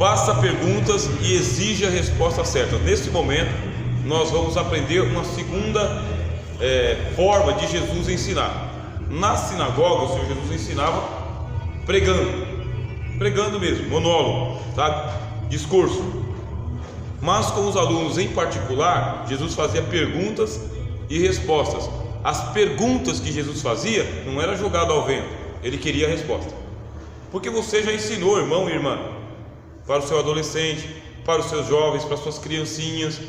faça perguntas e exija a resposta certa. Nesse momento, nós vamos aprender uma segunda forma de Jesus ensinar. Na sinagoga, o Senhor Jesus ensinava pregando mesmo, monólogo, sabe? Discurso. Mas com os alunos em particular, Jesus fazia perguntas e respostas. As perguntas que Jesus fazia não era jogado ao vento, ele queria a resposta. Porque você já ensinou, irmão e irmã, para o seu adolescente, para os seus jovens, para as suas criancinhas,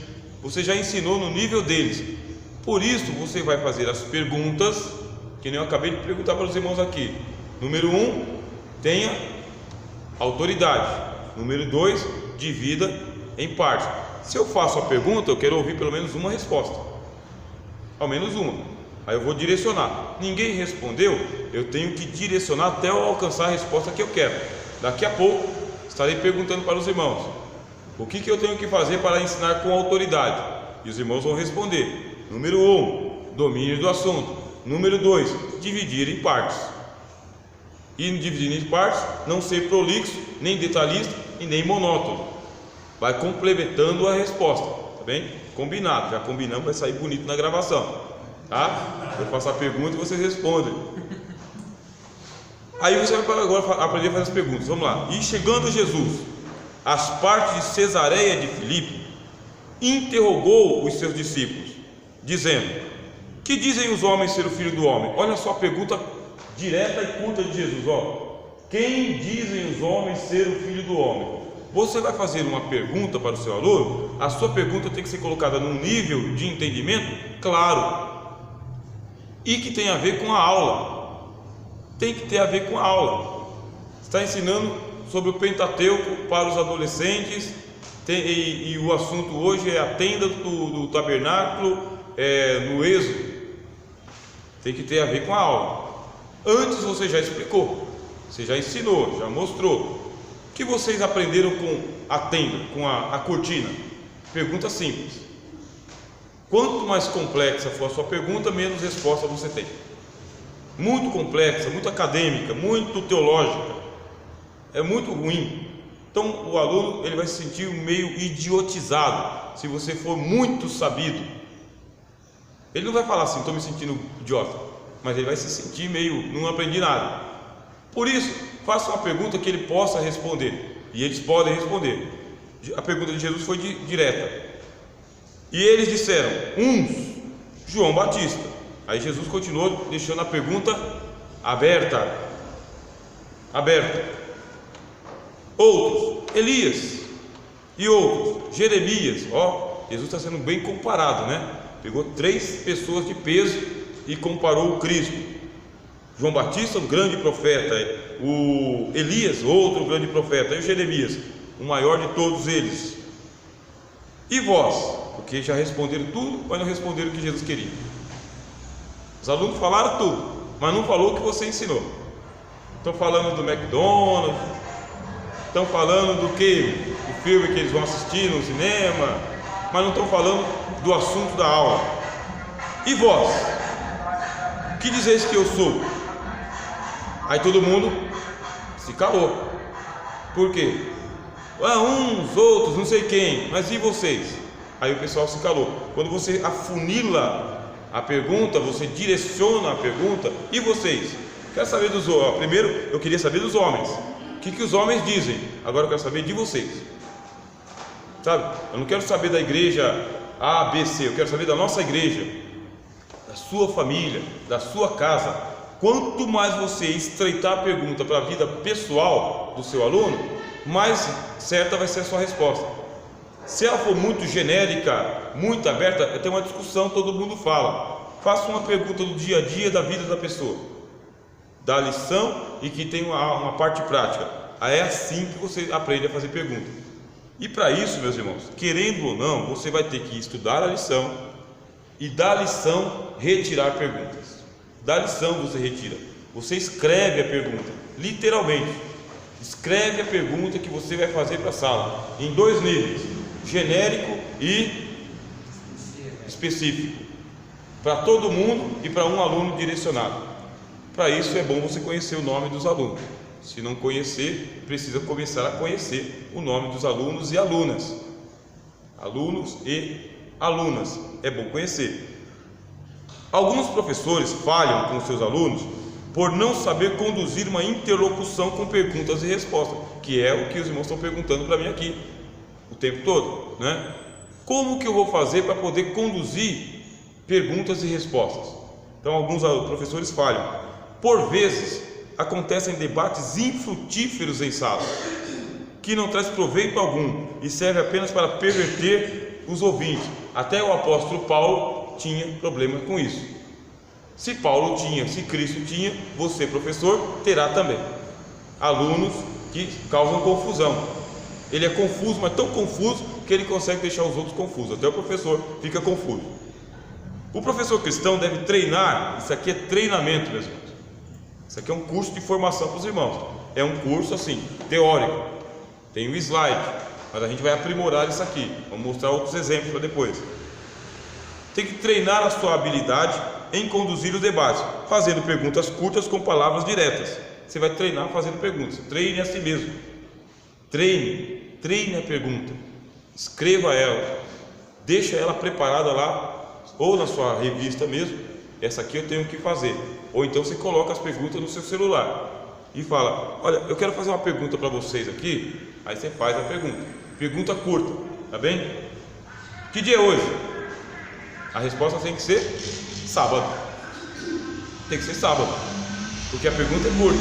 você já ensinou no nível deles. Por isso você vai fazer as perguntas, que nem eu acabei de perguntar para os irmãos aqui. Número 1, tenha autoridade. Número 2, divida em partes. Se eu faço a pergunta, eu quero ouvir pelo menos uma resposta, ao menos uma. Aí eu vou direcionar. Ninguém respondeu, eu tenho que direcionar até eu alcançar a resposta que eu quero. Daqui a pouco estarei perguntando para os irmãos o que eu tenho que fazer para ensinar com autoridade, e os irmãos vão responder. Número 1, domínio do assunto. Número 2, dividir em partes. E dividir em partes, não ser prolixo, nem detalhista e nem monótono. Vai complementando a resposta, tá bem? Combinado, já combinamos, vai sair bonito na gravação, tá? Eu faço a pergunta e vocês respondem. Aí você vai agora aprender a fazer as perguntas. Vamos lá. E chegando Jesus às partes de Cesareia de Filipe, interrogou os seus discípulos, dizendo: que dizem os homens ser o Filho do Homem? Olha só a pergunta direta e curta de Jesus, ó. Quem dizem os homens ser o Filho do Homem? Você vai fazer uma pergunta para o seu aluno, a sua pergunta tem que ser colocada num nível de entendimento claro e que tem a ver com a aula. Tem que ter a ver com a aula. Está ensinando sobre o Pentateuco para os adolescentes, e o assunto hoje é a tenda do tabernáculo no Êxodo. Tem que ter a ver com a aula. Antes você já explicou, você já ensinou, já mostrou. O que vocês aprenderam com a tenda, com a cortina? Pergunta simples. Quanto mais complexa for a sua pergunta, menos resposta você tem. Muito complexa, muito acadêmica, muito teológica, é muito ruim. Então o aluno ele vai se sentir meio idiotizado se você for muito sabido. Ele não vai falar assim, estou me sentindo idiota, mas ele vai se sentir meio, não aprendi nada. Por isso, faça uma pergunta que ele possa responder, e eles podem responder. A pergunta de Jesus foi direta. E eles disseram: uns, João Batista. Aí Jesus continuou deixando a pergunta aberta. Outros, Elias. E outros, Jeremias. Ó, Jesus está sendo bem comparado, né? Pegou 3 pessoas de peso e comparou o Cristo. João Batista, um grande profeta, o Elias, outro grande profeta, e o Jeremias, o maior de todos eles. E vós? Porque já responderam tudo, mas não responderam o que Jesus queria. Os alunos falaram tudo, mas não falou o que você ensinou. Estão falando do McDonald's, estão falando do que? Do filme que eles vão assistir no cinema, mas não estão falando do assunto da aula. E vós? Que dizeis que eu sou? Aí todo mundo se calou. Por quê? Uns, outros, não sei quem, mas e vocês? Aí o pessoal se calou. Quando você afunila a pergunta, você direciona a pergunta. E vocês? Quero saber dos homens. Primeiro eu queria saber dos homens. O que os homens dizem? Agora eu quero saber de vocês. Sabe? Eu não quero saber da igreja A, B, C. Eu quero saber da nossa igreja, da sua família, da sua casa. Quanto mais você estreitar a pergunta para a vida pessoal do seu aluno, mais certa vai ser a sua resposta. Se ela for muito genérica, muito aberta, tem uma discussão, todo mundo fala. Faça uma pergunta do dia a dia da vida da pessoa, da lição, e que tem uma parte prática. Aí é assim que você aprende a fazer pergunta. E para isso, meus irmãos, querendo ou não, você vai ter que estudar a lição e da lição retirar perguntas. Da lição você retira. Você escreve a pergunta, literalmente. Escreve a pergunta que você vai fazer para a sala, em 2 níveis: genérico e específico, para todo mundo e para um aluno direcionado. Para isso é bom você conhecer o nome dos alunos. Se não conhecer, precisa começar a conhecer o nome dos alunos e alunas. Alunos e alunas, é bom conhecer. Alguns professores falham com seus alunos por não saber conduzir uma interlocução com perguntas e respostas, que é o que os irmãos estão perguntando para mim aqui o tempo todo, né? Como que eu vou fazer para poder conduzir perguntas e respostas? Então alguns professores falham. Por vezes acontecem debates infrutíferos em sala, que não traz proveito algum e serve apenas para perverter os ouvintes. Até o apóstolo Paulo tinha problema com isso. Se Paulo tinha, se Cristo tinha, você, professor, terá também. Alunos que causam confusão. Ele é confuso, mas tão confuso que ele consegue deixar os outros confusos. Até o professor fica confuso. O professor cristão deve treinar. Isso aqui é treinamento, meus irmãos. Isso aqui é um curso de formação para os irmãos. É um curso assim, teórico. Tem um slide, mas a gente vai aprimorar isso aqui. Vamos mostrar outros exemplos para depois. Tem que treinar a sua habilidade em conduzir o debate, fazendo perguntas curtas com palavras diretas. Você vai treinar fazendo perguntas. Treine a si mesmo. Treine a pergunta. Escreva ela. Deixa ela preparada lá, ou na sua revista mesmo. Essa aqui eu tenho que fazer. Ou então você coloca as perguntas no seu celular e fala: olha, eu quero fazer uma pergunta para vocês aqui. Aí você faz a pergunta. Pergunta curta, tá bem? Que dia é hoje? A resposta tem que ser sábado. Tem que ser sábado, porque a pergunta é curta,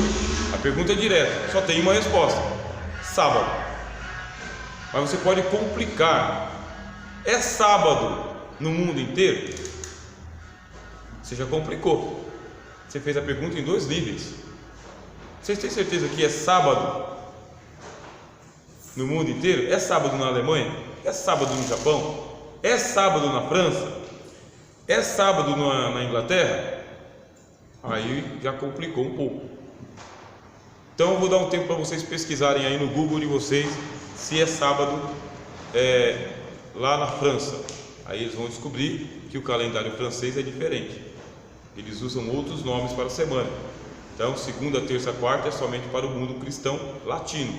a pergunta é direta, só tem uma resposta: sábado. Mas você pode complicar. É sábado no mundo inteiro? Você já complicou. Você fez a pergunta em 2 níveis. Vocês têm certeza que é sábado no mundo inteiro? É sábado na Alemanha? É sábado no Japão? É sábado na França? É sábado na Inglaterra? Aí já complicou um pouco. Então eu vou dar um tempo para vocês pesquisarem aí no Google de vocês se é sábado lá na França. Aí eles vão descobrir que o calendário francês é diferente. Eles usam outros nomes para a semana. Então segunda, terça, quarta é somente para o mundo cristão latino.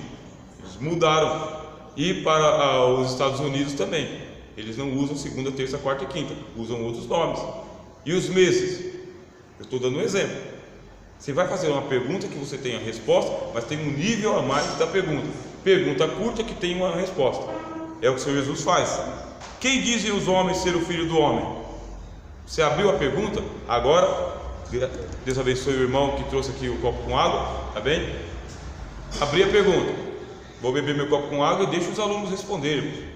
Eles mudaram. E para os Estados Unidos também. Eles não usam segunda, terça, quarta e quinta, usam outros nomes. E os meses? Eu estou dando um exemplo. Você vai fazer uma pergunta que você tem a resposta, mas tem um nível a mais da pergunta. Pergunta curta que tem uma resposta. É o que o Senhor Jesus faz. Quem dizem os homens ser o Filho do Homem? Você abriu a pergunta, agora, Deus abençoe o irmão que trouxe aqui o copo com água, tá bem? Abri a pergunta. Vou beber meu copo com água e deixo os alunos responderem.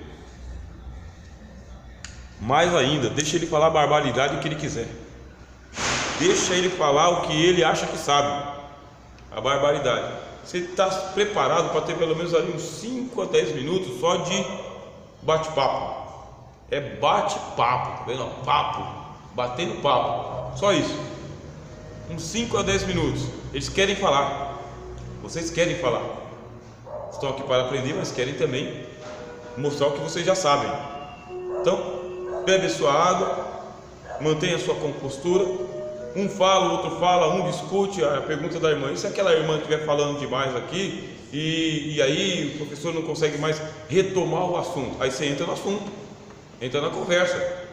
Mais ainda, deixa ele falar a barbaridade que ele quiser. Deixa ele falar o que ele acha que sabe. A barbaridade. Você está preparado para ter pelo menos ali uns 5 a 10 minutos só de bate-papo. É bate-papo, tá vendo? Papo, batendo papo. Só isso. Uns 5 a 10 minutos. Eles querem falar. Vocês querem falar. Estão aqui para aprender, mas querem também mostrar o que vocês já sabem. Então, bebe sua água, mantenha a sua compostura. Um fala, o outro fala, um discute a pergunta da irmã. E se aquela irmã estiver falando demais aqui e aí o professor não consegue mais retomar o assunto? Aí você entra no assunto, entra na conversa.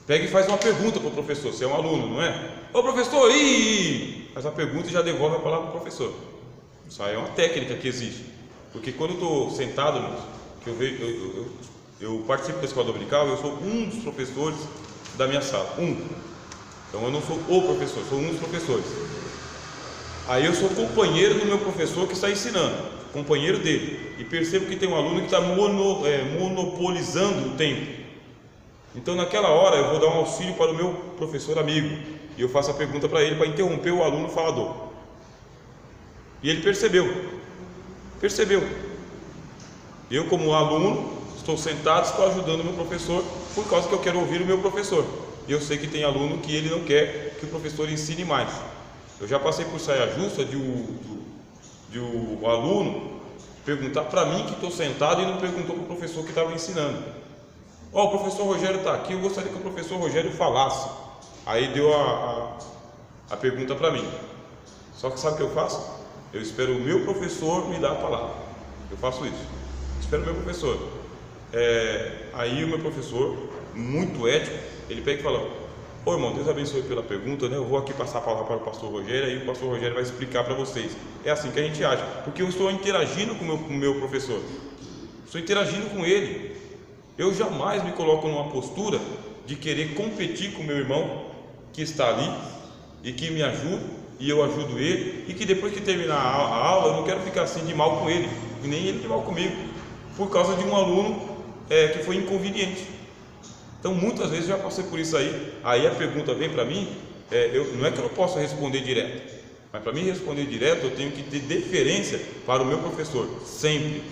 Pega e faz uma pergunta para o professor. Você é um aluno, não é? Ô professor, faz a pergunta e já devolve a palavra para o professor. Isso aí é uma técnica que existe. Porque quando eu estou sentado, que eu vejo, eu participo da escola dominical, eu sou um dos professores da minha sala. Então eu não sou o professor, sou um dos professores. Aí eu sou companheiro do meu professor que está ensinando, companheiro dele. E percebo que tem um aluno que está monopolizando o tempo. Então naquela hora eu vou dar um auxílio para o meu professor amigo. E eu faço a pergunta para ele para interromper o aluno falador. E ele percebeu. Eu como aluno estou sentado, estou ajudando o meu professor por causa que eu quero ouvir o meu professor. E eu sei que tem aluno que ele não quer que o professor ensine mais. Eu já passei por saia justa de um aluno perguntar para mim que estou sentado e não perguntou para o professor que estava ensinando. O professor Rogério está aqui, eu gostaria que o professor Rogério falasse. Aí deu a pergunta para mim. Só que sabe o que eu faço? Eu espero o meu professor me dar a palavra. Eu faço isso. Espero o meu professor. Aí o meu professor, muito ético, ele pega e fala: ô irmão, Deus abençoe pela pergunta, né? Eu vou aqui passar a palavra para o pastor Rogério, aí o pastor Rogério vai explicar para vocês. É assim que a gente age, porque eu estou interagindo com o meu professor, estou interagindo com ele. Eu jamais me coloco numa postura de querer competir com o meu irmão que está ali e que me ajuda, e eu ajudo ele, e que depois que terminar a aula eu não quero ficar assim de mal com ele, e nem ele de mal comigo, por causa de um aluno que foi inconveniente. Então muitas vezes eu já passei por isso aí. Aí a pergunta vem para mim, não é que eu não possa responder direto, mas para mim responder direto eu tenho que ter deferência para o meu professor, sempre.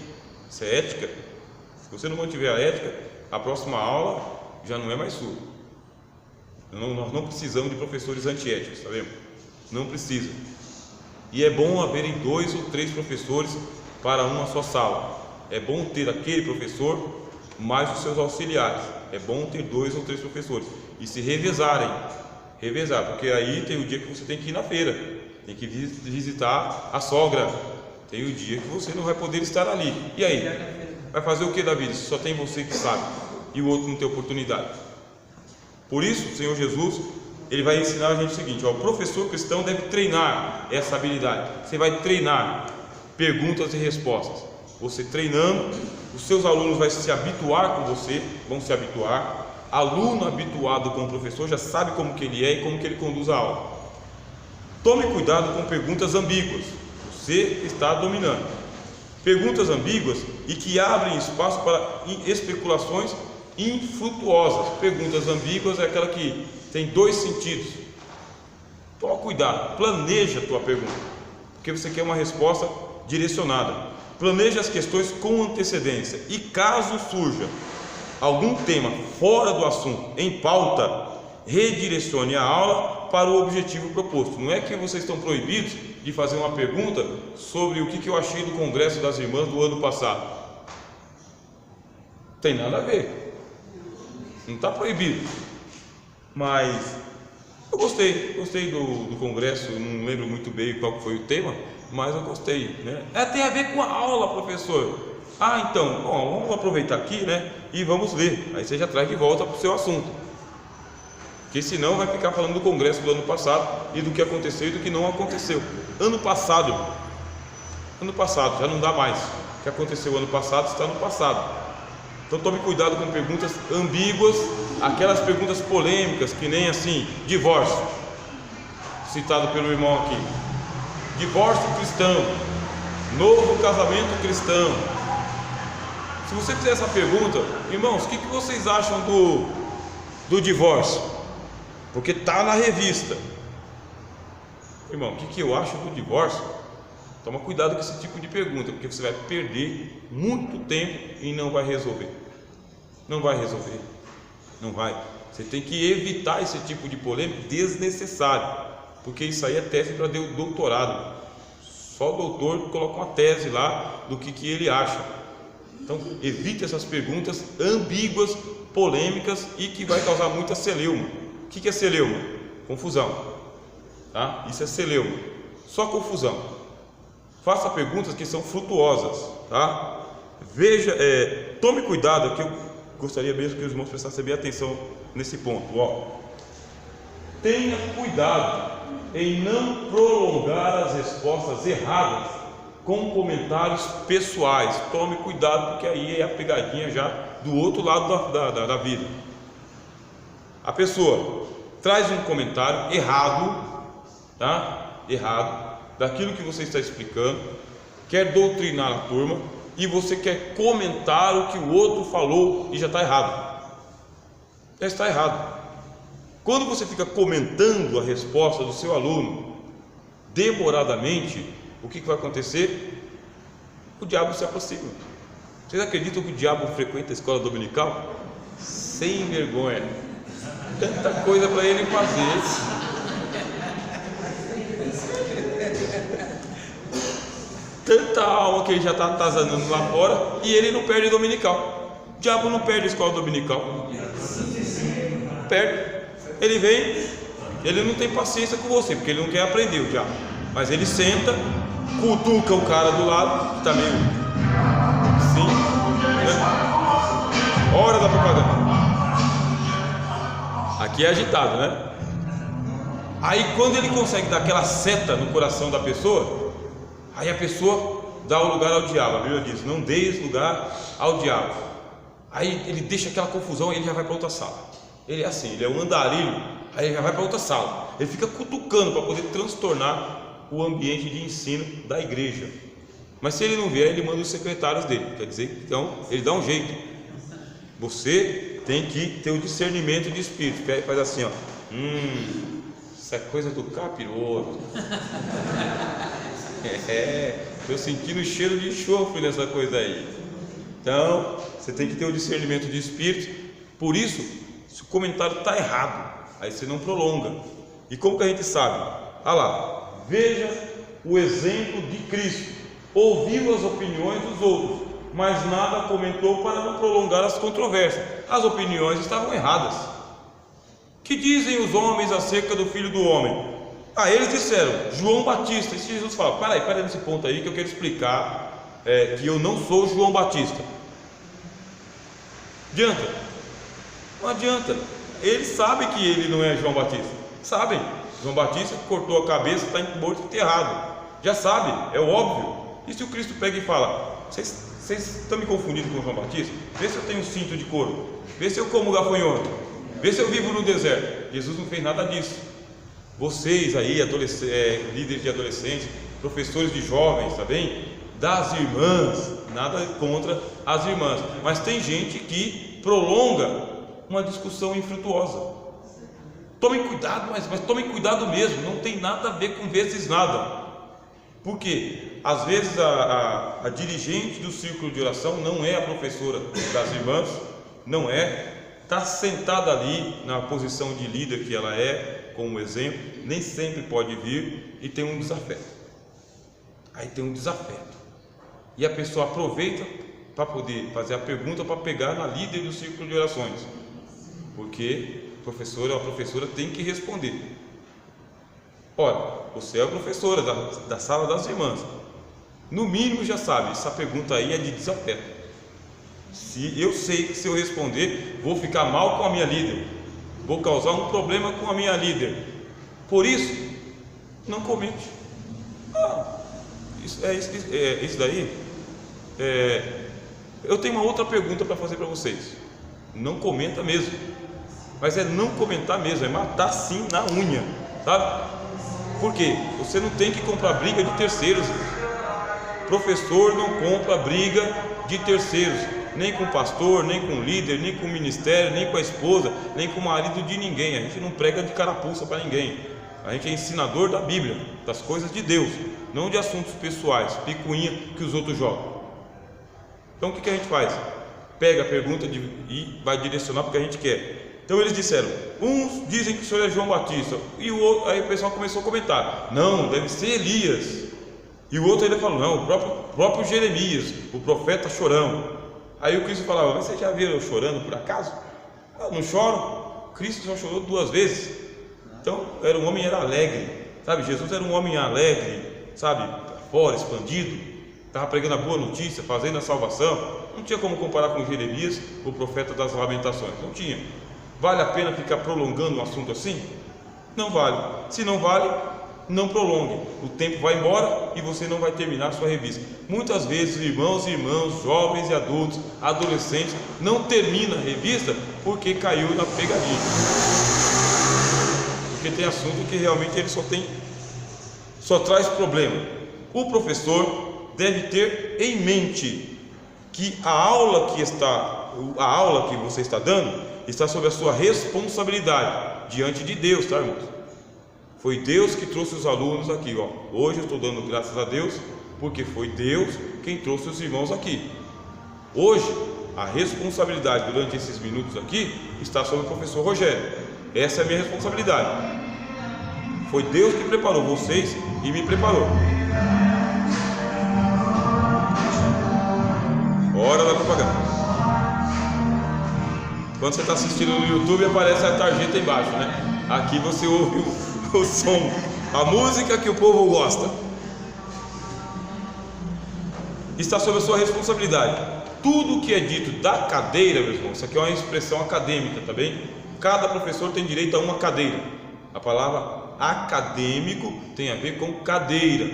Isso é ética. Se você não mantiver a ética, a próxima aula já não é mais sua. Nós não precisamos de professores antiéticos, tá vendo? Não precisa. E é bom haverem 2 ou 3 professores para uma só sala. É bom ter aquele professor mais os seus auxiliares. É bom ter 2 ou 3 professores e se revezarem, porque aí tem o dia que você tem que ir na feira, tem que visitar a sogra, tem o dia que você não vai poder estar ali. E aí? Vai fazer o que da vida? Só tem você que sabe e o outro não tem oportunidade. Por isso, o Senhor Jesus, ele vai ensinar a gente o seguinte: o professor cristão deve treinar essa habilidade. Você vai treinar perguntas e respostas. Você treinando, os seus alunos vão se habituar com você, vão se habituar. Aluno habituado com o professor já sabe como que ele é e como que ele conduz a aula. Tome cuidado com perguntas ambíguas. Você está dominando. Perguntas ambíguas e que abrem espaço para especulações infrutuosas. Perguntas ambíguas é aquela que tem 2 sentidos. Toma cuidado, planeja a tua pergunta, porque você quer uma resposta direcionada. Planeje as questões com antecedência e caso surja algum tema fora do assunto em pauta, redirecione a aula para o objetivo proposto. Não é que vocês estão proibidos de fazer uma pergunta sobre o que eu achei do Congresso das Irmãs do ano passado. Tem nada a ver, não está proibido, mas eu gostei do Congresso. Eu não lembro muito bem qual foi o tema, mas eu gostei, né? Tem a ver com a aula, professor. Então, bom, vamos aproveitar aqui, né? E vamos ler. Aí você já traz de volta para o seu assunto, porque senão vai ficar falando do Congresso do ano passado e do que aconteceu e do que não aconteceu. Ano passado já não dá mais. O que aconteceu ano passado está no passado. Então tome cuidado com perguntas ambíguas, aquelas perguntas polêmicas, que nem assim: divórcio, citado pelo irmão aqui, divórcio cristão, novo casamento cristão. Se você fizer essa pergunta, irmãos, o que vocês acham do divórcio? Porque está na revista. Irmão, o que eu acho do divórcio? Toma cuidado com esse tipo de pergunta, porque você vai perder muito tempo e não vai resolver. Não vai. Você tem que evitar esse tipo de polêmica desnecessário, porque isso aí é tese para doutorado. Só o doutor coloca uma tese lá do que ele acha. Então evite essas perguntas ambíguas, polêmicas e que vai causar muita celeuma. O que é celeuma? Confusão, tá? Isso é celeuma, só confusão. Faça perguntas que são frutuosas, tá? Veja, tome cuidado aqui. Eu gostaria mesmo que os irmãos prestassem bem atenção nesse ponto. Tenha cuidado em não prolongar as respostas erradas com comentários pessoais. Tome cuidado, porque aí é a pegadinha já do outro lado da vida. A pessoa traz um comentário errado, tá? Errado, daquilo que você está explicando, quer doutrinar a turma, e você quer comentar o que o outro falou e já está errado. Já está errado. Quando você fica comentando a resposta do seu aluno demoradamente, o que vai acontecer? O diabo se aproxima. Vocês acreditam que o diabo frequenta a escola dominical? Sem vergonha. Tanta coisa para ele fazer. Tanta alma que ele já está atazanando lá fora, e ele não perde dominical. O diabo não perde a escola dominical. Perde. Ele vem, ele não tem paciência com você, porque ele não quer aprender, o diabo. Mas ele senta cutuca o cara do lado, que tá meio sim, né? Hora da propaganda. Aqui é agitado, né? Aí quando ele consegue dar aquela seta no coração da pessoa, aí a pessoa dá o lugar ao diabo. A Bíblia diz: não deis lugar ao diabo. Aí ele deixa aquela confusão e ele já vai para outra sala. Ele é assim, ele é um andarilho, aí ele já vai para outra sala. Ele fica cutucando para poder transtornar o ambiente de ensino da igreja. Mas se ele não vier, ele manda os secretários dele. Quer dizer, então ele dá um jeito. Você tem que ter o discernimento de espírito. Aí faz assim, ó. Isso é coisa do capiroto. Estou sentindo o cheiro de enxofre nessa coisa aí. Então, você tem que ter o discernimento de espírito. Por isso, se o comentário está errado, aí você não prolonga. E como que a gente sabe? Ah lá, veja o exemplo de Cristo. Ouviu as opiniões dos outros, mas nada comentou para não prolongar as controvérsias. As opiniões estavam erradas. Que dizem os homens acerca do Filho do Homem? Eles disseram, João Batista. E Jesus fala, peraí nesse ponto aí que eu quero explicar que eu não sou João Batista. Adianta? Não adianta. Eles sabem que ele não é João Batista. Sabem. João Batista cortou a cabeça, está morto e enterrado. Já sabe, é óbvio. E se o Cristo pega e fala, vocês estão me confundindo com João Batista? Vê se eu tenho um cinto de couro, vê se eu como gafanhoto, vê se eu vivo no deserto. Jesus não fez nada disso. Vocês aí, líderes de adolescentes, professores de jovens, tá bem? Das irmãs, nada contra as irmãs, mas tem gente que prolonga uma discussão infrutuosa. Tomem cuidado, mas tomem cuidado mesmo, não tem nada a ver com vezes nada. Porque às vezes a dirigente do círculo de oração não é a professora das irmãs, não é, está sentada ali na posição de líder que ela é, como exemplo, nem sempre pode vir, e tem um desafeto. Aí tem um desafeto, e a pessoa aproveita para poder fazer a pergunta para pegar na líder do círculo de orações, porque a professora tem que responder. Olha, você é a professora da sala das irmãs, no mínimo já sabe, essa pergunta aí é de desafeto. Se eu sei que se eu responder, vou ficar mal com a minha líder, vou causar um problema com a minha líder, por isso, não comente. Isso daí, eu tenho uma outra pergunta para fazer para vocês. Não comenta mesmo, mas é não comentar mesmo, é matar sim na unha, sabe? Por quê? Você não tem que comprar briga de terceiros. Professor não compra briga de terceiros, nem com pastor, nem com líder, nem com ministério, nem com a esposa, nem com o marido de ninguém. A gente não prega de carapuça para ninguém. A gente é ensinador da Bíblia, das coisas de Deus, não de assuntos pessoais, picuinha que os outros jogam. Então o que a gente faz? Pega a pergunta e vai direcionar porque a gente quer. Então eles disseram, uns dizem que o senhor é João Batista, e o outro, aí o pessoal começou a comentar, não, deve ser Elias. E o outro ainda falou, não, o próprio Jeremias, o profeta chorão. Aí o Cristo falava, mas vocês já viram eu chorando por acaso? Eu não choro. Cristo só chorou 2 vezes. Então era um homem alegre, sabe? Jesus era um homem alegre, sabe? Fora, expandido, estava pregando a boa notícia, fazendo a salvação. Não tinha como comparar com Jeremias, o profeta das lamentações, não tinha. Vale a pena ficar prolongando um assunto assim? Não vale. Se não vale, não prolongue. O tempo vai embora e você não vai terminar a sua revista. Muitas vezes, irmãos e irmãs, jovens e adultos, adolescentes, não termina a revista porque caiu na pegadinha. Porque tem assunto que realmente ele só traz problema. O professor deve ter em mente que a aula que você está dando está sob a sua responsabilidade diante de Deus, tá, irmãos? Foi Deus que trouxe os alunos aqui, ó. Hoje eu estou dando graças a Deus porque foi Deus quem trouxe os irmãos aqui. Hoje a responsabilidade durante esses minutos aqui está sobre o professor Rogério. Essa é a minha responsabilidade. Foi Deus que preparou vocês e me preparou. Hora da propaganda. Quando você está assistindo no YouTube, aparece a tarjeta embaixo, né? Aqui você ouve o som, a música que o povo gosta. está sob a sua responsabilidade. Tudo que é dito da cadeira, meu irmão, isso aqui é uma expressão acadêmica, tá bem? Cada professor tem direito a uma cadeira. A palavra acadêmico tem a ver com cadeira.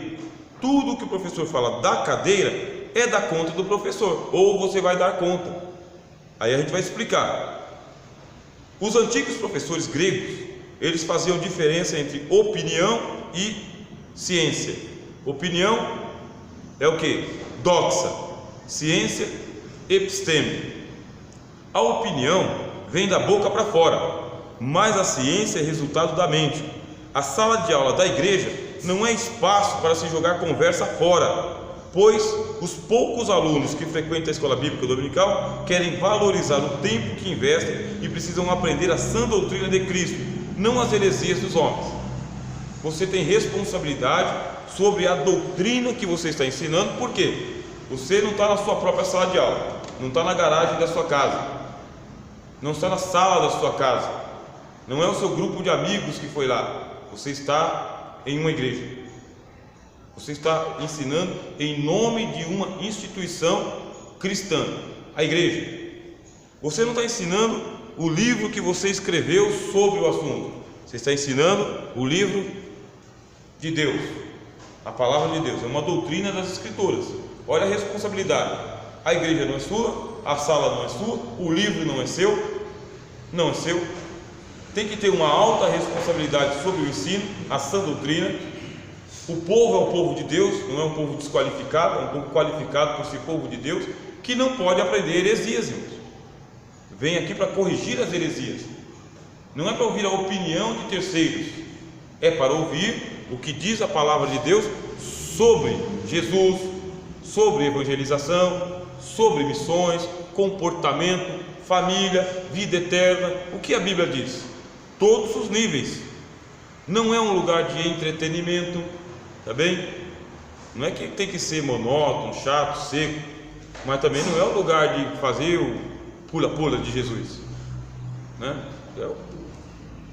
Tudo que o professor fala da cadeira é da conta do professor, ou você vai dar conta. Aí a gente vai explicar. Os antigos professores gregos, eles faziam diferença entre opinião e ciência. Opinião é o que? Doxa. Ciência, episteme. A opinião vem da boca para fora, mas a ciência é resultado da mente. A sala de aula da igreja não é espaço para se jogar conversa fora, pois os poucos alunos que frequentam a escola bíblica dominical querem valorizar o tempo que investem e precisam aprender a sã doutrina de Cristo, não as heresias dos homens. Você tem responsabilidade sobre a doutrina que você está ensinando, por quê? Você não está na sua própria sala de aula, não está na garagem da sua casa, não está na sala da sua casa, não é o seu grupo de amigos que foi lá. Você está em uma igreja, você está ensinando em nome de uma instituição cristã, a igreja. Você não está ensinando o livro que você escreveu sobre o assunto, você está ensinando o livro de Deus, a palavra de Deus, é uma doutrina das Escrituras. Olha a responsabilidade. A igreja não é sua, a sala não é sua, o livro não é seu, não é seu. Tem que ter uma alta responsabilidade sobre o ensino, a sã doutrina. O povo é o povo de Deus, não é um povo desqualificado, é um povo qualificado por ser povo de Deus, que não pode aprender heresias, irmãos. Vem aqui para corrigir as heresias, não é para ouvir a opinião de terceiros, é para ouvir o que diz a palavra de Deus sobre Jesus, sobre evangelização, sobre missões, comportamento, família, vida eterna. O que a Bíblia diz? Todos os níveis. Não é um lugar de entretenimento, tá bem? Não é que tem que ser monótono, chato, seco, mas também não é o lugar de fazer o pula-pula de Jesus, né?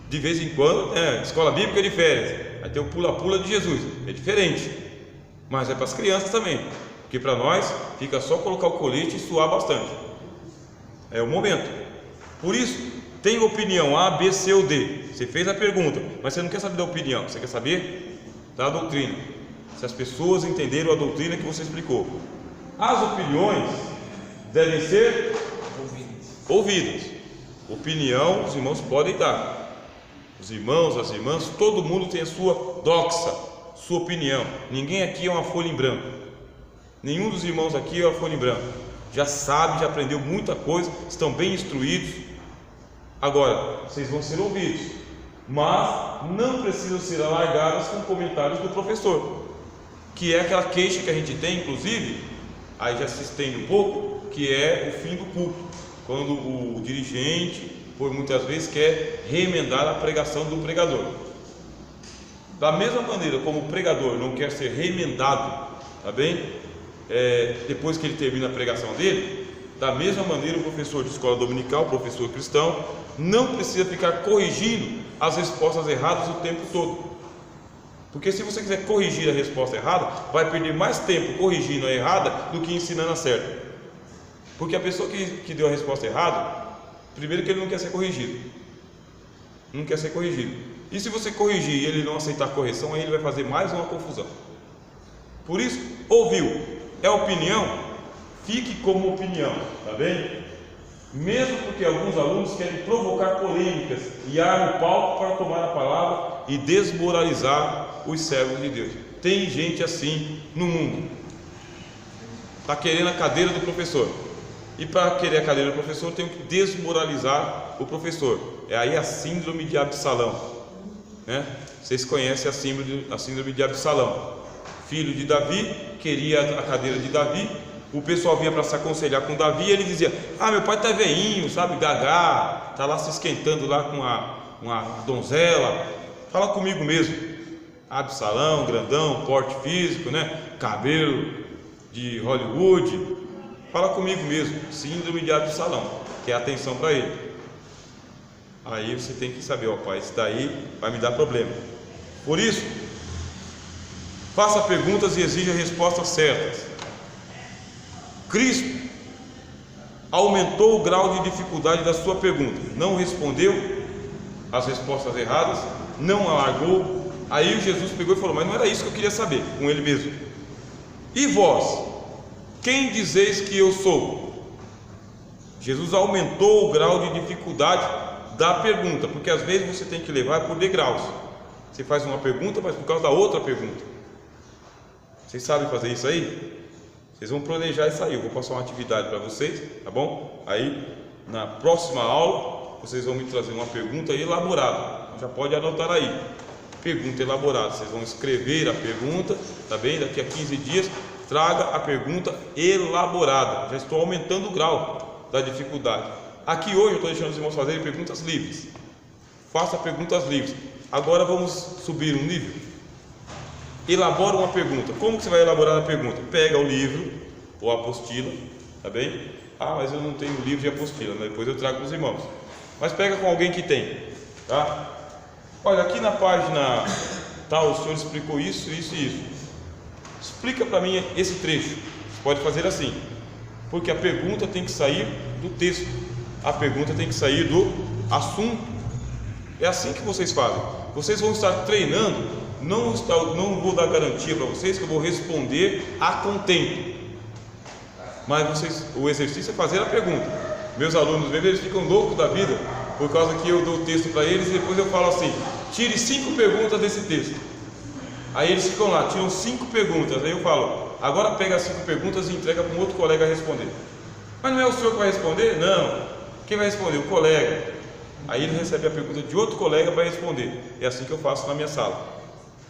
De vez em quando, escola bíblica de férias, vai ter o pula-pula de Jesus, é diferente, mas é para as crianças também, porque para nós fica só colocar o colete e suar bastante, é o momento. Por isso, tem opinião A, B, C ou D. Você fez a pergunta, mas você não quer saber da opinião, você quer saber da doutrina, se as pessoas entenderam a doutrina que você explicou. As opiniões devem ser ouvidas. Opinião os irmãos podem dar, os irmãos, as irmãs, todo mundo tem a sua doxa, sua opinião. Ninguém aqui é uma folha em branco, nenhum dos irmãos aqui é uma folha em branco, já sabe, já aprendeu muita coisa, estão bem instruídos. Agora, vocês vão ser ouvidos, mas não precisam ser alargadas com comentários do professor, que é aquela queixa que a gente tem, inclusive, aí já se estende um pouco, que é o fim do culto, quando o dirigente, por muitas vezes, quer remendar a pregação do pregador. Da mesma maneira como o pregador não quer ser remendado, tá bem? Depois que ele termina a pregação dele, da mesma maneira o professor de escola dominical, o professor cristão, não precisa ficar corrigindo as respostas erradas o tempo todo, porque se você quiser corrigir a resposta errada, vai perder mais tempo corrigindo a errada do que ensinando a certa, porque a pessoa que deu a resposta errada, primeiro que ele não quer ser corrigido, e se você corrigir e ele não aceitar a correção, aí ele vai fazer mais uma confusão. Por isso, ouviu, é opinião, fique como opinião, tá bem? Mesmo porque alguns alunos querem provocar polêmicas e armam o palco para tomar a palavra e desmoralizar os servos de Deus. Tem gente assim no mundo, está querendo a cadeira do professor, e para querer a cadeira do professor tem que desmoralizar o professor. É aí a síndrome de Absalão, né? Vocês conhecem a síndrome de Absalão. Filho de Davi, queria a cadeira de Davi. O pessoal vinha para se aconselhar com Davi e ele dizia: meu pai está veinho, sabe, gagá, está lá se esquentando lá com uma donzela, fala comigo mesmo. Absalão, grandão, porte físico, né? Cabelo de Hollywood, fala comigo mesmo. Síndrome de Absalão, que é atenção para ele. Aí você tem que saber, pai, isso daí vai me dar problema. Por isso, faça perguntas e exija respostas certas. Cristo aumentou o grau de dificuldade da sua pergunta, não respondeu as respostas erradas, não alargou. Aí Jesus pegou e falou: mas não era isso que eu queria saber, com ele mesmo. E vós, quem dizeis que eu sou? Jesus aumentou o grau de dificuldade da pergunta, porque às vezes você tem que levar por degraus. Você faz uma pergunta, mas por causa da outra pergunta. Vocês sabem fazer isso aí? Vocês vão planejar isso aí. Eu vou passar uma atividade para vocês, tá bom? Aí na próxima aula vocês vão me trazer uma pergunta elaborada. Já pode anotar aí. Pergunta elaborada. Vocês vão escrever a pergunta, tá bem? Daqui a 15 dias traga a pergunta elaborada. Já estou aumentando o grau da dificuldade. Aqui hoje eu estou deixando os irmãos fazerem perguntas livres. Faça perguntas livres. Agora vamos subir um nível. Elabora uma pergunta. Como que você vai elaborar a pergunta? Pega o livro ou a apostila, tá bem? Ah, mas eu não tenho livro de apostila, né? Depois eu trago para os irmãos. Mas pega com alguém que tem, tá? Olha, aqui na página tal, o senhor explicou isso, isso e isso. Explica para mim esse trecho. Você pode fazer assim, porque a pergunta tem que sair do texto, a pergunta tem que sair do assunto. É assim que vocês fazem. Vocês vão estar treinando. Não vou dar garantia para vocês que eu vou responder a contento, mas o exercício é fazer a pergunta. Meus alunos mesmo, eles ficam loucos da vida, por causa que eu dou o texto para eles e depois eu falo assim: tire 5 perguntas desse texto. Aí eles ficam lá, tiram 5 perguntas. Aí eu falo: agora pega as 5 perguntas e entrega para um outro colega responder. Mas não é o senhor que vai responder? Não. Quem vai responder? O colega. Aí ele recebe a pergunta de outro colega para responder. É assim que eu faço na minha sala.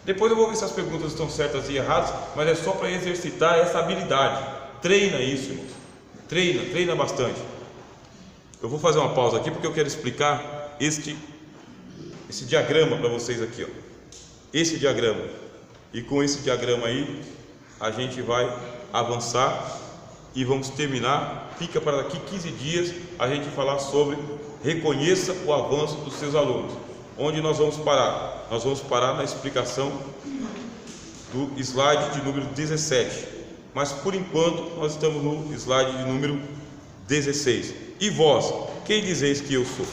Depois eu vou ver se as perguntas estão certas e erradas, mas é só para exercitar essa habilidade. Treina isso, irmãos. Treina bastante. Eu vou fazer uma pausa aqui porque eu quero explicar esse diagrama para vocês aqui, ó. Esse diagrama. E com esse diagrama aí a gente vai avançar e vamos terminar. Fica para daqui 15 dias a gente falar sobre reconheça o avanço dos seus alunos. Onde nós vamos parar? Nós vamos parar na explicação do slide de número 17. Mas por enquanto nós estamos no slide de número 16. E vós, quem dizeis que eu sou?